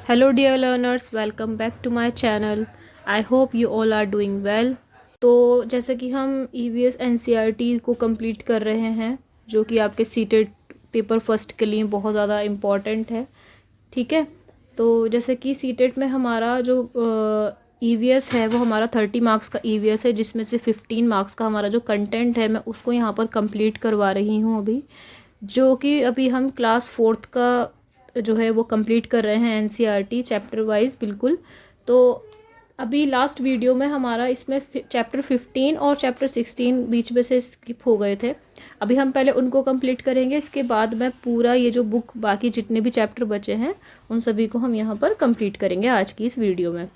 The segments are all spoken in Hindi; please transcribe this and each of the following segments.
Hello dear learners, welcome back to my channel. I hope you all are doing well. तो जैसे कि हम EVS NCERT को कंप्लीट कर रहे हैं, जो कि आपके सीटेड पेपर फर्स्ट के लिए बहुत ज़्यादा इम्पॉर्टेंट है। ठीक है, तो जैसे कि सीटेड में हमारा जो EVS है वो हमारा 30 मार्क्स का EVS है, जिसमें से 15 मार्क्स का हमारा जो कंटेंट है मैं उसको यहाँ पर कंप्लीट करवा रही हूँ अभी, जो कि अभी हम क्लास 4th का जो है वो कंप्लीट कर रहे हैं NCERT चैप्टर वाइज बिल्कुल। तो अभी लास्ट वीडियो में हमारा इसमें चैप्टर 15 और चैप्टर 16 बीच में से स्किप हो गए थे। अभी हम पहले उनको कंप्लीट करेंगे, इसके बाद मैं पूरा ये जो बुक बाकी जितने भी चैप्टर बचे हैं उन सभी को हम यहाँ पर कंप्लीट करेंगे आज की इस वीडियो में।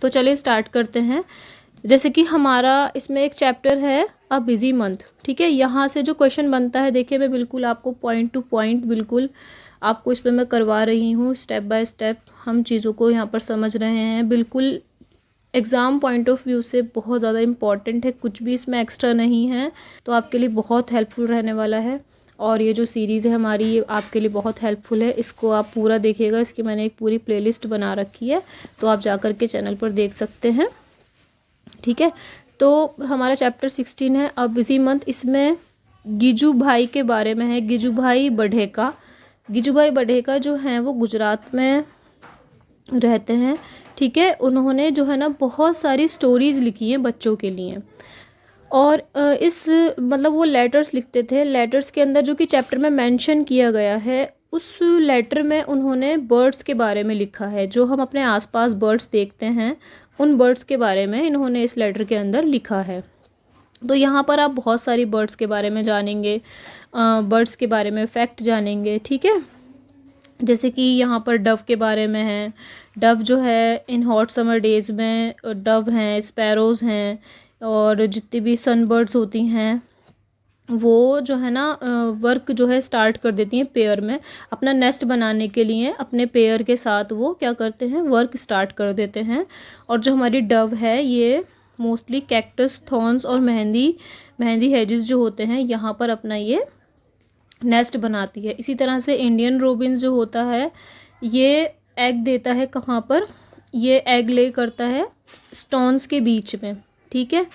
तो चलिए स्टार्ट करते हैं। जैसे कि हमारा इसमें एक चैप्टर है अ बिजी मंथ। ठीक है, यहाँ से जो क्वेश्चन बनता है देखिए, मैं बिल्कुल आपको पॉइंट टू पॉइंट बिल्कुल आपको इसमें मैं करवा रही हूँ, स्टेप बाय स्टेप हम चीज़ों को यहाँ पर समझ रहे हैं। बिल्कुल एग्ज़ाम पॉइंट ऑफ व्यू से बहुत ज़्यादा इम्पॉर्टेंट है, कुछ भी इसमें एक्स्ट्रा नहीं है, तो आपके लिए बहुत हेल्पफुल रहने वाला है। और ये जो सीरीज़ है हमारी ये आपके लिए बहुत हेल्पफुल है, इसको आप पूरा देखिएगा। इसकी मैंने एक पूरी प्लेलिस्ट बना रखी है, तो आप जा कर के चैनल पर देख सकते हैं। ठीक है, तो हमारा चैप्टर 16 है अ बिजी मंथ। इसमें गिजू भाई के बारे में है, गिजू भाई बढ़ेका। गिजू भाई बढ़ेका जो हैं वो गुजरात में रहते हैं। ठीक है, उन्होंने जो है ना बहुत सारी स्टोरीज़ लिखी हैं बच्चों के लिए, और इस मतलब वो लेटर्स लिखते थे। लेटर्स के अंदर जो कि चैप्टर में मेंशन किया गया है, उस लेटर में उन्होंने बर्ड्स के बारे में लिखा है। जो हम अपने आसपास बर्ड्स देखते हैं उन बर्ड्स के बारे में इन्होंने इस लेटर के अंदर लिखा है। तो यहाँ पर आप बहुत सारी बर्ड्स के बारे में जानेंगे, बर्ड्स के बारे में फैक्ट जानेंगे। ठीक है, जैसे कि यहाँ पर डव के बारे में है। डव जो है इन हॉट समर डेज़ में डव हैं, स्पैरोज़ हैं, और जितनी भी सनबर्ड्स होती हैं वो जो है ना वर्क जो है स्टार्ट कर देती हैं पेयर में, अपना नेस्ट बनाने के लिए अपने पेयर के साथ वो क्या करते हैं, वर्क स्टार्ट कर देते हैं। और जो हमारी डव है ये मोस्टली कैक्टस, थॉर्न्स और मेहंदी हेजेस जो होते हैं यहाँ पर अपना ये नेस्ट बनाती है। इसी तरह से इंडियन रोबिन्स जो होता है ये एग देता है, कहाँ पर, ये एग ले करता है स्टोन्स के बीच में। ठीक है,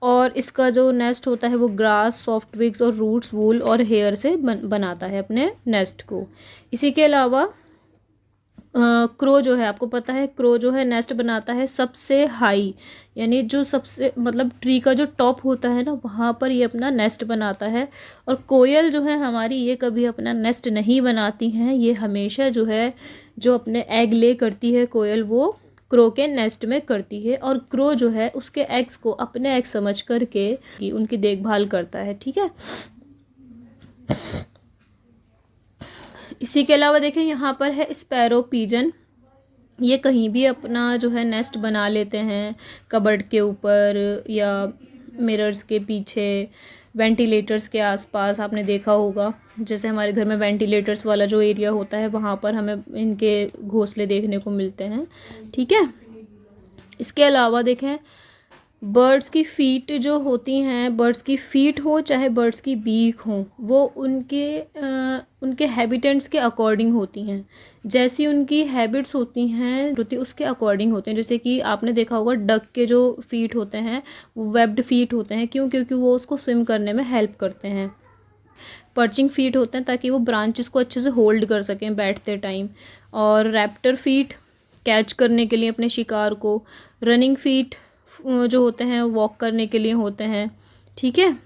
और इसका जो नेस्ट होता है वो ग्रास, सॉफ्ट ट्विग्स और रूट्स, वूल और हेयर से बनाता है अपने नेस्ट को। इसी के अलावा क्रो जो है, आपको पता है क्रो जो है नेस्ट बनाता है सबसे हाई, यानी जो सबसे मतलब ट्री का जो टॉप होता है ना वहाँ पर ये अपना नेस्ट बनाता है। और कोयल जो है हमारी ये कभी अपना नेस्ट नहीं बनाती हैं, ये हमेशा जो है जो अपने एग ले करती है कोयल वो क्रो के नेस्ट में करती है। और क्रो जो है उसके एग्स को अपने एग समझ करके उनकी देखभाल करता है। ठीक है, इसी के अलावा देखें यहाँ पर है स्पैरो पीजन। ये कहीं भी अपना जो है नेस्ट बना लेते हैं, कबर्ड के ऊपर या मिरर्स के पीछे, वेंटिलेटर्स के आसपास। आपने देखा होगा जैसे हमारे घर में वेंटिलेटर्स वाला जो एरिया होता है वहाँ पर हमें इनके घोंसले देखने को मिलते हैं। ठीक है, इसके अलावा देखें बर्ड्स की फीट जो होती हैं, बर्ड्स की फीट हो चाहे बर्ड्स की बीक हो, वो उनके हैबिटेंट्स के अकॉर्डिंग होती हैं। जैसी उनकी हैबिट्स होती हैं उसके अकॉर्डिंग होते हैं। जैसे कि आपने देखा होगा डक के जो फीट होते हैं वो वेब्ड फीट होते हैं, क्यों, क्योंकि वो उसको स्विम करने में हेल्प करते हैं। पर्चिंग फीट होते हैं ताकि वो ब्रांचेस को अच्छे से होल्ड कर सकें बैठते टाइम। और रैप्टर फीट कैच करने के लिए अपने शिकार को। रनिंग फीट जो होते हैं वॉक करने के लिए होते हैं। ठीक है,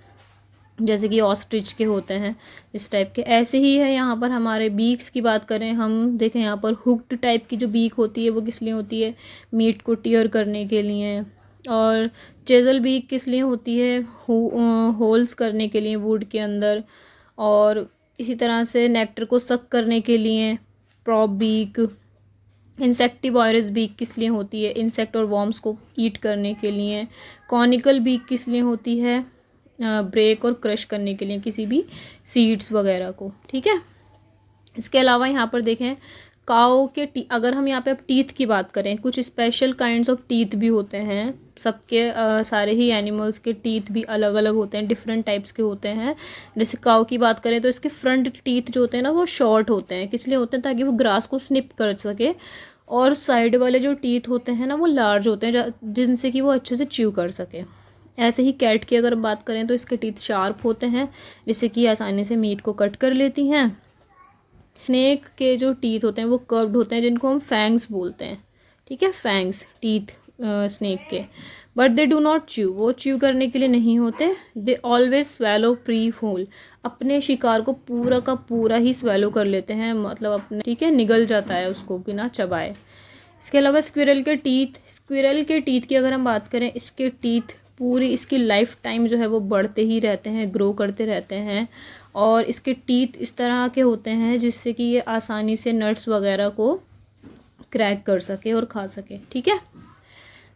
जैसे कि ऑस्ट्रिच के होते हैं इस टाइप के। ऐसे ही है यहाँ पर हमारे बीक्स की बात करें हम, देखें यहाँ पर हुक्ड टाइप की जो बीक होती है वो किस लिए होती है, मीट को टीयर करने के लिए। और चेजल बीक किस लिए होती है, होल्स करने के लिए वुड के अंदर। और इसी तरह से नेक्टर को सक करने के लिए प्रॉप बीक। इंसेक्टिवॉरस बीक किस लिए होती है, इंसेक्ट और वॉर्म्स को ईट करने के लिए। कॉनिकल बीक किस लिए होती है, ब्रेक और क्रश करने के लिए किसी भी सीड्स वगैरह को। ठीक है, इसके अलावा यहाँ पर देखें काऊ के अगर हम यहाँ पे अब टीथ की बात करें, कुछ स्पेशल काइंड्स ऑफ टीथ भी होते हैं सबके, सारे ही एनिमल्स के टीथ भी अलग अलग होते हैं, डिफरेंट टाइप्स के होते हैं। जैसे काऊ की बात करें तो इसके फ्रंट टीथ जो होते हैं ना वो शॉर्ट होते हैं, किस लिए होते हैं, ताकि वो ग्रास को स्निप कर सके। और साइड वाले जो टीथ होते हैं ना वो लार्ज होते हैं, जिनसे कि वो अच्छे से च्यू कर सके। ऐसे ही कैट की अगर बात करें तो इसके टीथ शार्प होते हैं, जिससे कि आसानी से मीट को कट कर लेती हैं। स्नेक के जो टीथ होते हैं वो कर्व्ड होते हैं, जिनको हम फैंग्स बोलते हैं, ठीक है, फैंग्स टीथ स्नेक के। But they do not chew, वो च्यू करने के लिए नहीं होते। They always swallow prey whole, अपने शिकार को पूरा का पूरा ही स्वेलो कर लेते हैं, मतलब अपने, ठीक है, निगल जाता है उसको बिना चबाए। इसके अलावा स्क्विरल के टीथ की अगर हम बात करें, इसके टीथ पूरी इसकी लाइफ टाइम जो है वो बढ़ते ही रहते हैं, ग्रो करते रहते हैं। और इसके टीथ इस तरह के होते हैं जिससे कि ये आसानी से नट्स वगैरह को क्रैक कर सके और खा सके, ठीक है।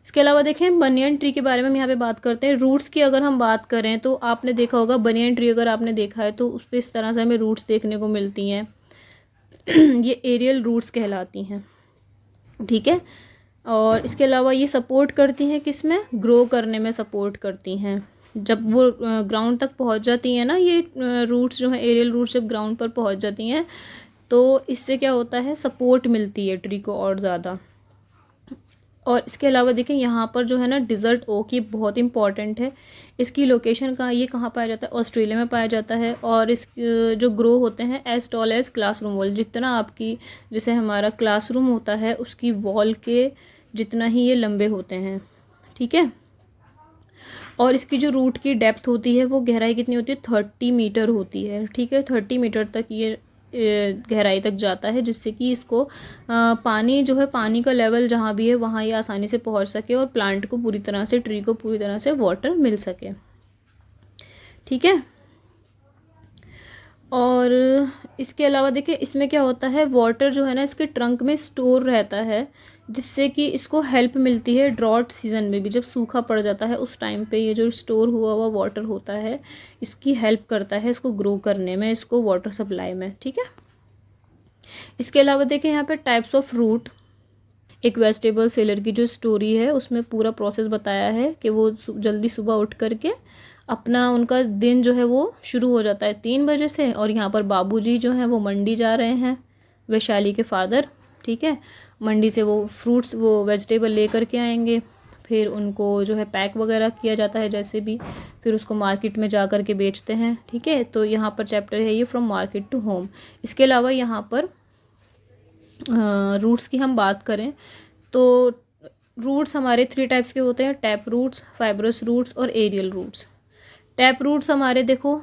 इसके अलावा देखें बनियन ट्री के बारे में हम यहाँ पे बात करते हैं। रूट्स की अगर हम बात करें तो आपने देखा होगा बनियन ट्री, अगर आपने देखा है तो उस पर इस तरह से हमें रूट्स देखने को मिलती हैं। ये एरियल रूट्स कहलाती हैं, ठीक है। और इसके अलावा ये सपोर्ट करती हैं, किस में, ग्रो करने में सपोर्ट करती हैं। जब वो ग्राउंड तक पहुंच जाती हैं ना, ये रूट्स जो हैं, एरियल रूट्स जब ग्राउंड पर पहुंच जाती हैं तो इससे क्या होता है, सपोर्ट मिलती है ट्री को और ज़्यादा। और इसके अलावा देखें यहाँ पर जो है ना डिज़र्ट ओक, ये बहुत इंपॉर्टेंट है। इसकी लोकेशन कहाँ, ये कहाँ पाया जाता है, ऑस्ट्रेलिया में पाया जाता है। और इस जो ग्रो होते हैं as tall as classroom wall, जितना आपकी, जैसे हमारा क्लासरूम होता है उसकी वॉल के जितना ही ये लंबे होते हैं, ठीक है। और इसकी जो रूट की डेप्थ होती है वो गहराई कितनी होती है, 30 मीटर होती है, ठीक है। 30 मीटर तक ये गहराई तक जाता है, जिससे कि इसको पानी जो है, पानी का लेवल जहाँ भी है वहाँ ये आसानी से पहुँच सके और प्लांट को पूरी तरह से, ट्री को पूरी तरह से वाटर मिल सके, ठीक है। और इसके अलावा देखिए इसमें क्या होता है, वाटर जो है ना इसके ट्रंक में स्टोर रहता है, जिससे कि इसको हेल्प मिलती है ड्रॉट सीजन में भी, जब सूखा पड़ जाता है उस टाइम पे ये जो स्टोर हुआ हुआ वाटर होता है इसकी हेल्प करता है इसको ग्रो करने में, इसको वाटर सप्लाई में, ठीक है। इसके अलावा देखिए यहाँ पे टाइप्स ऑफ रूट, एक वेजिटेबल सेलर की जो स्टोरी है उसमें पूरा प्रोसेस बताया है कि वो जल्दी सुबह उठ करके अपना, उनका दिन जो है वो शुरू हो जाता है 3 बजे से। और यहाँ पर बाबूजी जो हैं वो मंडी जा रहे हैं, वैशाली के फादर, ठीक है। मंडी से वो फ्रूट्स, वो वेजिटेबल ले कर के आएंगे, फिर उनको जो है पैक वगैरह किया जाता है जैसे भी, फिर उसको मार्केट में जा कर के बेचते हैं, ठीक है। तो यहाँ पर चैप्टर है ये फ्रॉम मार्केट टू होम। इसके अलावा यहाँ पर रूट्स की हम बात करें तो रूट्स हमारे 3 टाइप्स के होते हैं, टैप रूट्स, फाइब्रस रूट्स और एरियल रूट्स। टैप रूट्स हमारे देखो,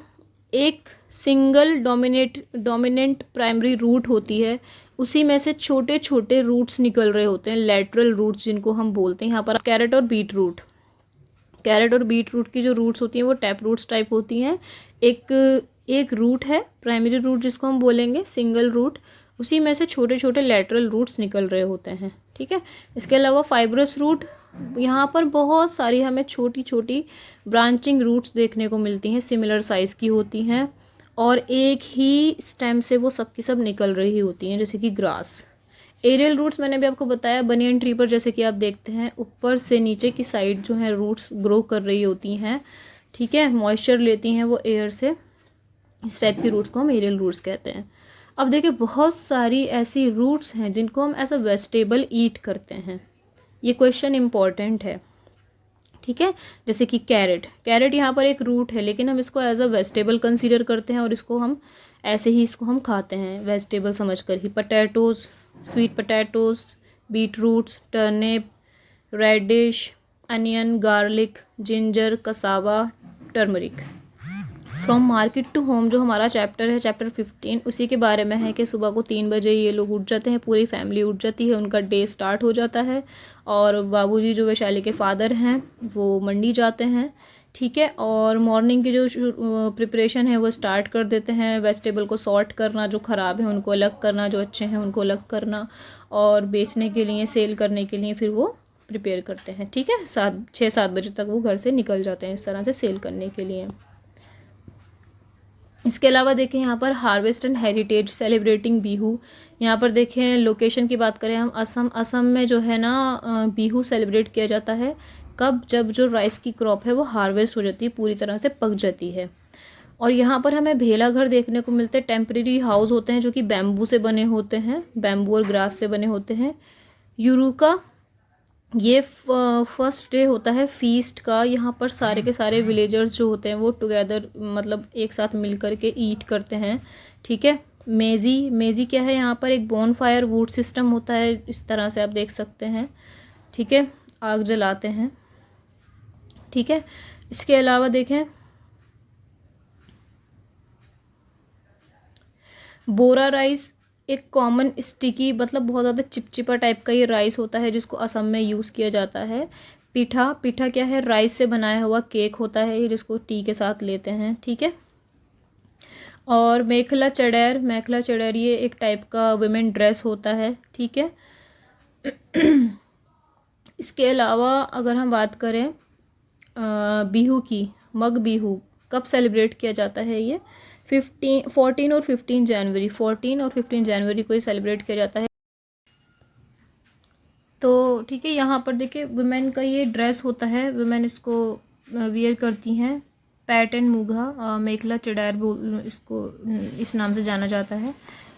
एक सिंगल डोमिनेंट प्राइमरी रूट होती है, उसी में से छोटे छोटे रूट्स निकल रहे होते हैं, लैटरल रूट्स जिनको हम बोलते हैं। यहाँ पर कैरेट और बीट रूट, कैरेट और बीट रूट की जो रूट्स होती हैं वो टैप रूट्स टाइप होती हैं। एक रूट है प्राइमरी रूट जिसको हम बोलेंगे सिंगल रूट, उसी में से छोटे छोटे लैटरल रूट्स निकल रहे होते हैं, ठीक है। इसके अलावा फाइब्रस रूट, यहाँ पर बहुत सारी हमें छोटी छोटी ब्रांचिंग रूट्स देखने को मिलती हैं, सिमिलर साइज़ की होती हैं और एक ही स्टेम से वो सब की सब निकल रही होती हैं, जैसे कि ग्रास। एरियल रूट्स मैंने भी आपको बताया, बनियन ट्री पर जैसे कि आप देखते हैं ऊपर से नीचे की साइड जो है रूट्स ग्रो कर रही होती हैं, ठीक है, मॉइस्चर लेती हैं वो एयर से, इस टाइप की रूट्स को हम एरियल रूट्स कहते हैं। अब देखिए बहुत सारी ऐसी रूट्स हैं जिनको हम एज अ वेजिटेबल ईट करते हैं, ये क्वेश्चन इम्पॉर्टेंट है, ठीक है। जैसे कि कैरेट यहाँ पर एक रूट है लेकिन हम इसको एज अ वेजिटेबल कंसीडर करते हैं और इसको हम ऐसे ही इसको हम खाते हैं वेजिटेबल समझकर ही। Potatoes, sweet potatoes, beet roots, turnip, radish, onion, garlic, ginger, cassava, turmeric. From market to home जो हमारा चैप्टर है, चैप्टर 15, उसी के बारे में है कि सुबह को 3 बजे ये लोग उठ जाते हैं, पूरी फैमिली उठ जाती है, उनका डे स्टार्ट हो जाता है। और बाबूजी जो वैशाली के फादर हैं वो मंडी जाते हैं, ठीक है। और मॉर्निंग की जो प्रिपरेशन है वो स्टार्ट कर देते हैं, वेजिटेबल को सॉर्ट करना, जो ख़राब है उनको अलग करना, जो अच्छे हैं उनको अलग करना, और बेचने के लिए, सेल करने के लिए फिर वो प्रिपेयर करते हैं, ठीक है। 6-7 बजे तक वो घर से निकल जाते हैं इस तरह से सेल करने के लिए। इसके अलावा देखें यहाँ पर harvest and heritage celebrating Bihu, यहाँ पर देखें लोकेशन की बात करें हम, असम में जो है ना बिहू सेलिब्रेट किया जाता है कब, जब जो राइस की क्रॉप है वो हार्वेस्ट हो जाती है, पूरी तरह से पक जाती है। और यहाँ पर हमें भेला घर देखने को मिलते हैं, टेम्परेरी हाउस होते हैं जो कि बैम्बू से बने होते हैं, बैम्बू और ग्रास से बने होते हैं। यूरुका, ये फर्स्ट डे होता है फीस्ट का, यहाँ पर सारे के सारे विलेजर्स जो होते हैं वो टुगेदर मतलब एक साथ मिल कर के ईट करते हैं, ठीक है। मेज़ी, मेज़ी क्या है, यहाँ पर एक बॉन फायर वुड सिस्टम होता है, इस तरह से आप देख सकते हैं, ठीक है, आग जलाते हैं, ठीक है। इसके अलावा देखें बोरा राइस, एक कॉमन स्टिकी मतलब बहुत ज़्यादा चिपचिपा टाइप का ये राइस होता है जिसको असम में यूज़ किया जाता है। पीठा, पीठा क्या है, राइस से बनाया हुआ केक होता है ये, जिसको टी के साथ लेते हैं, ठीक है। और मेखला चड़ैर, मेखला चड़ैर ये एक टाइप का वुमेन ड्रेस होता है, ठीक है। इसके अलावा अगर हम बात करें बिहू की, मग बिहू कब सेलिब्रेट किया जाता है, ये 14 और 15 जनवरी, 14 और 15 जनवरी को ये सेलिब्रेट किया जाता है। तो ठीक है, यहाँ पर देखिए वुमेन का ये ड्रेस होता है, वुमेन इसको वियर करती हैं, पैट एंड मुगा, मेखला चड़ैर इसको इस नाम से जाना जाता है,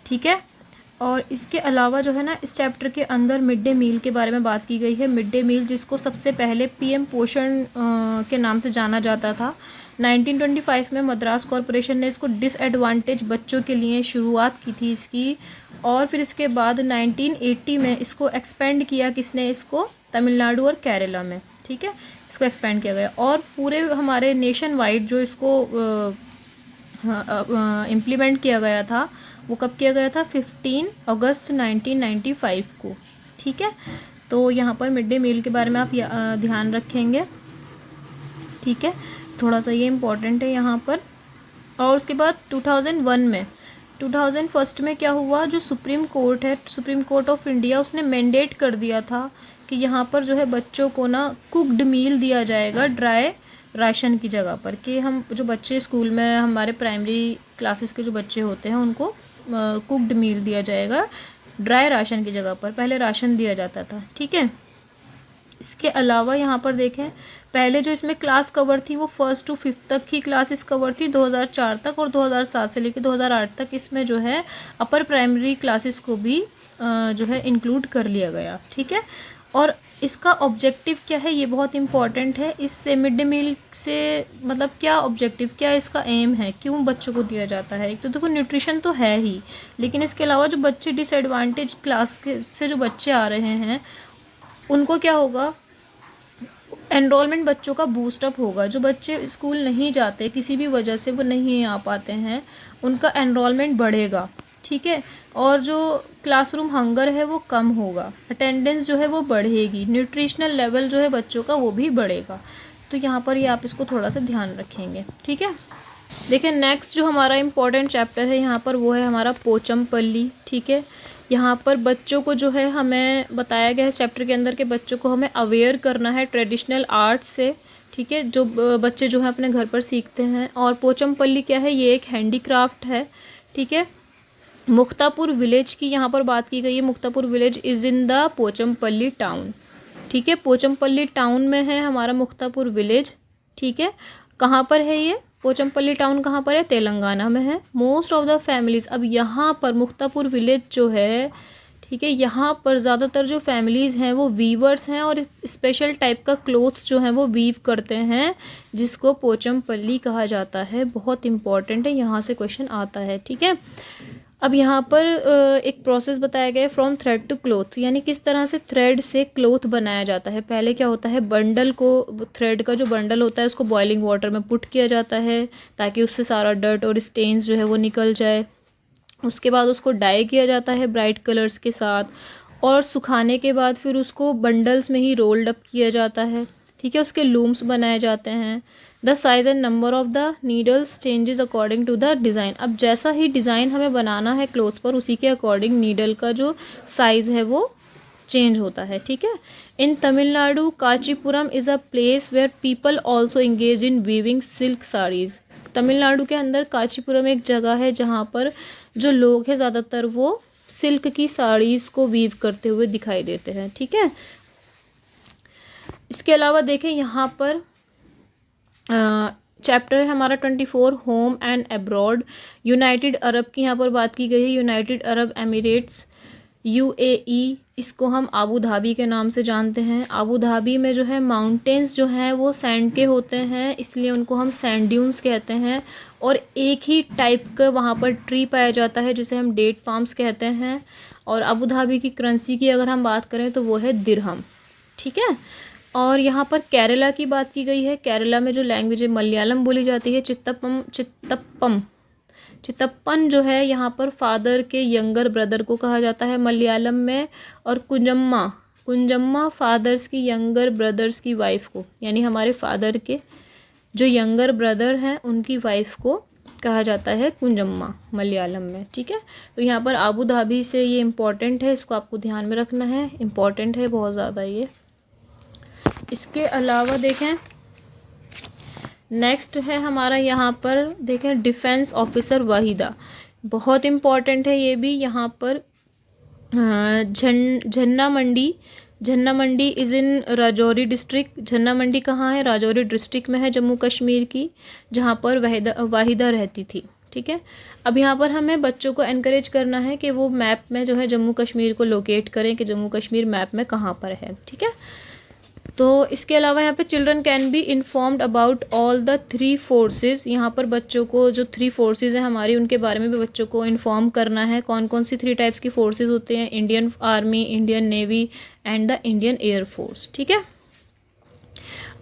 ठीक है। और इसके अलावा जो है ना इस चैप्टर के अंदर मिड डे मील के बारे में बात की गई है। मिड डे मील जिसको सबसे पहले पीएम पोषण के नाम से जाना जाता था, 1925 में मद्रास कॉरपोरेशन ने इसको डिसएडवांटेज बच्चों के लिए शुरुआत की थी इसकी, और फिर इसके बाद 1980 में इसको एक्सपेंड किया, किसने, इसको तमिलनाडु और केरला में, ठीक है, इसको एक्सपेंड किया गया। और पूरे हमारे नेशन वाइड जो इसको इम्प्लीमेंट किया गया था वो कब किया गया था, 15 अगस्त 1995 को, ठीक है। तो यहाँ पर मिड डे मील के बारे में आप ध्यान रखेंगे, ठीक है, थोड़ा सा ये इम्पोर्टेंट है यहाँ पर। और उसके बाद 2001 में 2001 में क्या हुआ, जो सुप्रीम कोर्ट है, सुप्रीम कोर्ट ऑफ इंडिया, उसने मैंडेट कर दिया था कि यहाँ पर जो है बच्चों को ना कुक्ड मील दिया जाएगा ड्राई राशन की जगह पर, कि हम जो बच्चे स्कूल में हमारे प्राइमरी क्लासेस के जो बच्चे होते हैं उनको कुक्ड मील दिया जाएगा ड्राई राशन की जगह पर, पहले राशन दिया जाता था, ठीक है। इसके अलावा यहाँ पर देखें, पहले जो इसमें क्लास कवर थी वो 1st to 5th तक की क्लासेस कवर थी 2004 तक, और 2007 से लेकर 2008 तक इसमें जो है अपर प्राइमरी क्लासेस को भी जो है इंक्लूड कर लिया गया, ठीक है। और इसका ऑब्जेक्टिव क्या है, ये बहुत इंपॉर्टेंट है। इससे मिड डे मील से मतलब क्या ऑब्जेक्टिव, क्या इसका एम है, क्यों बच्चों को दिया जाता है। एक तो देखो न्यूट्रिशन तो है ही, लेकिन इसके अलावा जो बच्चे डिसएडवांटेज क्लास के से जो बच्चे आ रहे हैं उनको क्या होगा, एनरोलमेंट बच्चों का बूस्टअप होगा। जो बच्चे स्कूल नहीं जाते, किसी भी वजह से वो नहीं आ पाते हैं, उनका एनरोलमेंट बढ़ेगा, ठीक है। और जो क्लासरूम हंगर है वो कम होगा, अटेंडेंस जो है वो बढ़ेगी, न्यूट्रिशनल लेवल जो है बच्चों का वो भी बढ़ेगा। तो यहाँ पर ये आप इसको थोड़ा सा ध्यान रखेंगे, ठीक है। देखिए नेक्स्ट जो हमारा इम्पोर्टेंट चैप्टर है यहाँ पर वो है हमारा पोचमपल्ली, ठीक है। यहाँ पर बच्चों को जो है हमें बताया गया है इस चैप्टर के अंदर के बच्चों को हमें अवेयर करना है ट्रेडिशनल आर्ट से, ठीक है, जो बच्चे जो है अपने घर पर सीखते हैं। और पोचमपल्ली क्या है, ये एक हैंडीक्राफ्ट है, ठीक है। मुक्तापुर विलेज की यहाँ पर बात की गई है, Muktapur village is in the Pochampally town, ठीक है, पोचमपल्ली टाउन में है हमारा मुक्तापुर विलेज, ठीक है। कहाँ पर है ये पोचमपल्ली टाउन, कहाँ पर है, तेलंगाना में है। मोस्ट ऑफ द फैमिलीज़, अब यहाँ पर मुक्तापुर विलेज जो है, ठीक है, यहाँ पर ज़्यादातर जो फैमिलीज़ हैं वो वीवर्स हैं और स्पेशल टाइप का क्लोथ्स जो हैं वो वीव करते हैं, जिसको पोचमपल्ली कहा जाता है। बहुत इंपॉर्टेंट है, यहाँ से क्वेश्चन आता है, ठीक है। अब यहाँ पर एक प्रोसेस बताया गया है, फ्रॉम थ्रेड टू क्लोथ, यानी किस तरह से थ्रेड से क्लोथ बनाया जाता है। पहले क्या होता है, बंडल को, थ्रेड का जो बंडल होता है उसको बॉइलिंग वाटर में पुट किया जाता है ताकि उससे सारा डर्ट और स्टेन्स जो है वो निकल जाए। उसके बाद उसको डाई किया जाता है ब्राइट कलर्स के साथ, और सुखाने के बाद फिर उसको बंडल्स में ही रोल्ड अप किया जाता है, ठीक है। उसके लूम्स बनाए जाते हैं। The size and number of the needles changes according to the design. अब जैसा ही डिज़ाइन हमें बनाना है क्लोथ पर, उसी के अकॉर्डिंग नीडल का जो साइज़ है वो चेंज होता है, ठीक है। In Tamil Nadu Kanchipuram is a place where people also engage in weaving silk saris. Tamil Nadu के अंदर कांचीपुरम एक जगह है जहाँ पर जो लोग हैं ज़्यादातर वो सिल्क की साड़ीज़ को वीव करते हुए दिखाई देते हैं। ठीक है, इसके अलावा देखें यहाँ पर चैप्टर है हमारा 24 home and abroad. United Arab की यहाँ पर बात की गई है, यूनाइटेड अरब एमिरेट्स UAE, इसको हम आबू धाबी के नाम से जानते हैं। आबू धाबी में जो है माउंटेन्स जो हैं वो सैंड के होते हैं, इसलिए उनको हम सैंड ड्यून्स कहते हैं। और एक ही टाइप का वहाँ पर ट्री पाया जाता है जिसे हम डेट पाम्स कहते हैं। और आबू धाबी की करेंसी की अगर हम बात करें तो वो है दिरहम। ठीक है, और यहाँ पर केरला की बात की गई है। केरला में जो लैंग्वेज है मलयालम बोली जाती है। चित्तप्पन जो है यहाँ पर फादर के यंगर ब्रदर को कहा जाता है मलयालम में। और कुंजम्मा फादर्स की यंगर ब्रदर्स की वाइफ को, यानी हमारे फादर के जो यंगर ब्रदर हैं उनकी वाइफ को कहा जाता है कुंजम्मा मलयालम में। ठीक है, तो यहाँ पर आबू धाबी से ये इम्पॉर्टेंट है, इसको आपको ध्यान में रखना है, इम्पॉर्टेंट है बहुत ज़्यादा ये। इसके अलावा देखें नेक्स्ट है हमारा यहाँ पर देखें डिफेंस ऑफिसर वाहिदा, बहुत इम्पॉर्टेंट है ये भी। यहाँ पर झन्ना मंडी इज़ इन राजौरी डिस्ट्रिक्ट। झन्ना मंडी कहाँ है? राजौरी डिस्ट्रिक्ट में है जम्मू कश्मीर की, जहाँ पर वाहिदा रहती थी। ठीक है, अब यहाँ पर हमें बच्चों को एनकरेज करना है कि वो मैप में जो है जम्मू कश्मीर को लोकेट करें कि जम्मू कश्मीर मैप में कहाँ पर है। ठीक है, तो इसके अलावा यहाँ पे children can be informed about all the 3 forces. यहाँ पर बच्चों को जो 3 फोर्सेस हैं हमारी, उनके बारे में भी बच्चों को इन्फॉर्म करना है। कौन कौन सी 3 टाइप्स की फोर्सेस होते हैं? Indian army, Indian navy and the Indian air force. ठीक है,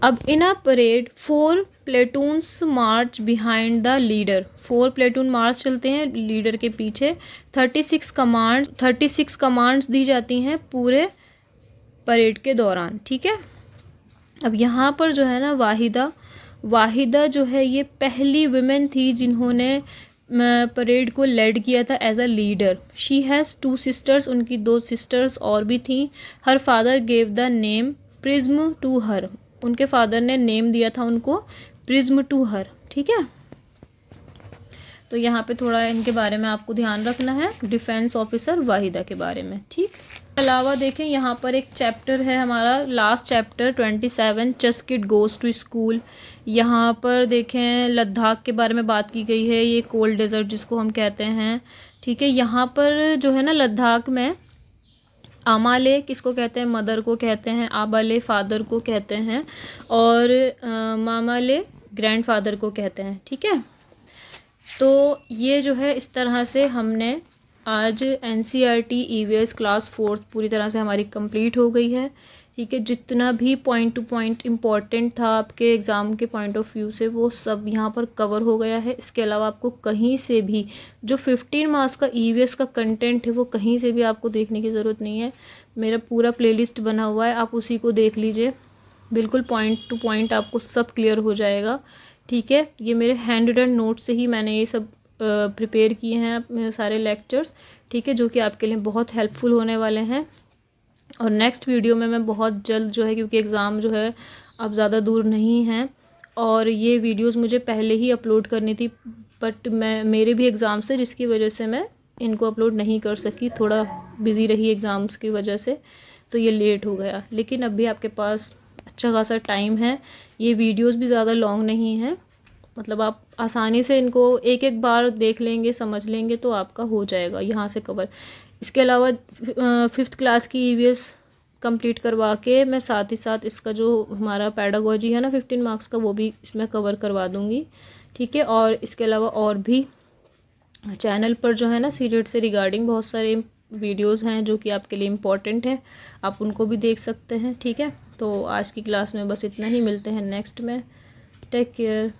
अब in a parade 4 platoons march behind the leader. 4 platoon march चलते हैं लीडर के पीछे। 36 कमांड्स दी जाती हैं पूरे परेड के दौरान। ठीक है, अब यहाँ पर जो है ना वाहिदा जो है ये पहली वुमेन थी जिन्होंने परेड को लेड किया था as a leader. She has 2 sisters, उनकी 2 सिस्टर्स और भी थी। हर father gave the name prism to her, उनके फादर ने नेम दिया था उनको प्रिज्म टू हर। ठीक है, तो यहाँ पे थोड़ा इनके बारे में आपको ध्यान रखना है, डिफेंस ऑफिसर वाहिदा के बारे में। ठीक, अलावा देखें यहाँ पर एक चैप्टर है हमारा लास्ट चैप्टर 27 चस किड गोज़ टू स्कूल। यहाँ पर देखें लद्दाख के बारे में बात की गई है, ये कोल्ड डेजर्ट जिसको हम कहते हैं। ठीक है, यहाँ पर जो है ना लद्दाख में आमाले किसको कहते हैं? मदर को कहते हैं। आबाले फादर को कहते हैं। और मामाले ग्रैंडफादर को कहते हैं। ठीक है, तो ये जो है इस तरह से हमने आज NCERT EVS क्लास 4 पूरी तरह से हमारी कंप्लीट हो गई है। ठीक है, जितना भी पॉइंट टू पॉइंट इम्पॉर्टेंट था आपके एग्ज़ाम के पॉइंट ऑफ व्यू से वो सब यहाँ पर कवर हो गया है। इसके अलावा आपको कहीं से भी जो 15 मार्क्स का EVS का कंटेंट है वो कहीं से भी आपको देखने की ज़रूरत नहीं है। मेरा पूरा प्लेलिस्ट बना हुआ है, आप उसी को देख लीजिए, बिल्कुल पॉइंट टू पॉइंट आपको सब क्लियर हो जाएगा। ठीक है, ये मेरे हैंड रिटन नोट से ही मैंने ये सब प्रिपेयर किए हैं सारे लेक्चर्स। ठीक है, जो कि आपके लिए बहुत हेल्पफुल होने वाले हैं। और नेक्स्ट वीडियो में मैं बहुत जल्द जो है, क्योंकि एग्ज़ाम जो है अब ज़्यादा दूर नहीं है और ये वीडियोस मुझे पहले ही अपलोड करनी थी, बट मेरे भी एग्ज़ाम्स थे जिसकी वजह से मैं इनको अपलोड नहीं कर सकी, थोड़ा बिज़ी रही एग्ज़ाम्स की वजह से, तो ये लेट हो गया। लेकिन अभी आपके पास अच्छा खासा टाइम है, ये वीडियोस भी ज़्यादा लॉन्ग नहीं हैं, मतलब आप आसानी से इनको एक एक बार देख लेंगे, समझ लेंगे तो आपका हो जाएगा यहाँ से कवर। इसके अलावा 5th क्लास की EVS कंप्लीट करवा के मैं साथ ही साथ इसका जो हमारा पैडागोजी है ना 15 मार्क्स का, वो भी इसमें कवर करवा दूँगी। ठीक है, और इसके अलावा और भी चैनल पर जो है ना सीटेट से रिगार्डिंग बहुत सारे वीडियोस हैं जो कि आपके लिए इम्पॉर्टेंट हैं, आप उनको भी देख सकते हैं। ठीक है, तो आज की क्लास में बस इतना ही, मिलते हैं नेक्स्ट में। Take care.